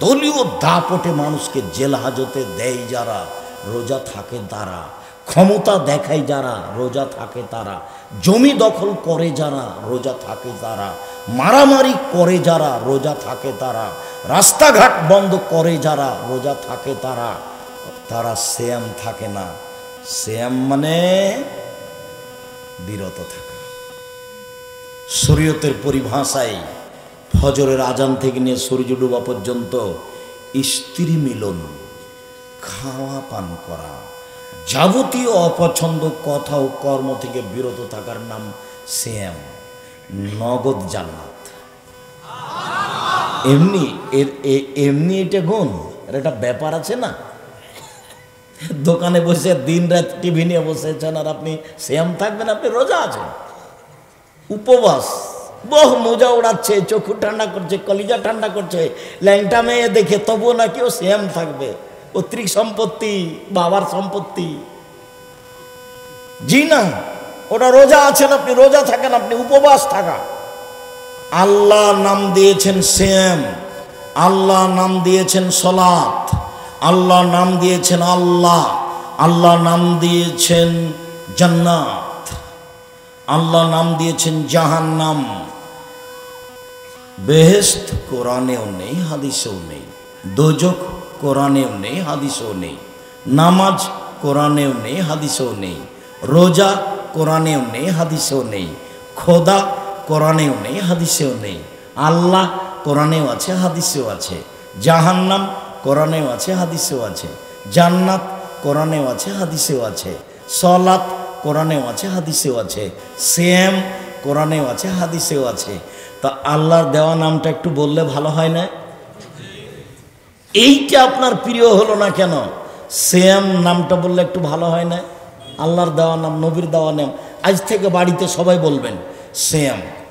দলীয় দাপটে মানুষকে জেল হাজতে দেয় যারা রোজা থাকে তারা, ক্ষমতা দেখায় যারা রোজা থাকে তারা, জমি দখল করে যারা রোজা থাকে তারা, মারামারি করে যারা রোজা থাকে তারা, রাস্তাঘাট বন্ধ করে যারা রোজা থাকে তারা, তারা সিয়াম থাকে না। সিয়াম মানে বিরত থাকা। শরীয়তের পরিভাষায় ফজরের আজান থেকে নিয়ে সূর্য ডোবা পর্যন্ত স্ত্রী মিলন, খাওয়া পান করা, যাবতীয় অপছন্দ কথা ও কর্ম থেকে বিরত থাকার নাম সিয়াম, নগদ জান্নাত। এমনি এমনি এটা গুণ, আর একটা ব্যাপার আছে না। দোকানে বসে দিন রাত টিভি নিয়ে বসেছেন আর আপনি সিয়াম থাকবেন, আপনি রোজা আছেন, উপবাস, বহু মোজা উড়াচ্ছে, চক্ষু ঠান্ডা করছে, কলিজা ঠান্ডা করছে, ল্যাংটা মেয়ে দেখে, তবুও নাকি ও সিয়াম থাকবে। পৈতৃক সম্পত্তি, বাবার সম্পত্তি। জি না, ওটা রোজা আছেন, আপনি রোজা থাকেন, আপনি উপবাস থাকা। আল্লাহ নাম দিয়েছেন সিয়াম, আল্লাহ নাম দিয়েছেন সলাত, আল্লাহ নাম দিয়েছেন আল্লাহ, আল্লাহ নাম দিয়েছেন জান্নাত, আল্লাহ নাম দিয়েছেন জাহান্নাম। বেহেশত কোরআনেও নেই, হাদিসেও নেই। দোজখ কোরআনেও নেই, হাদিসেও নেই। নামাজ কোরআনেও নেই, হাদিসেও নেই। রোজা কোরআনেও নেই, হাদিসেও নেই। খোদা কোরআনেও নেই, হাদিসেও নেই। আল্লাহ কোরআনেও আছে, হাদিসেও আছে। জাহান্নাম কোরআনেও আছে, হাদিসেও আছে। জান্নাত কোরআনেও আছে, হাদিসেও আছে। সলাত কোরআনেও আছে, হাদিসেও আছে। সিয়াম কোরআনেও আছে, হাদিসেও আছে। তা আল্লাহর দেওয়া নামটা একটু বললে ভালো হয় না? এইটা আপনার প্রিয় হলো না কেন? সিয়াম নামটা বললে একটু ভালো হয় না? আল্লাহর দেওয়া নাম, নবীর দেওয়া নাম। আজ থেকে বাড়িতে সবাই বলবেন সিয়াম।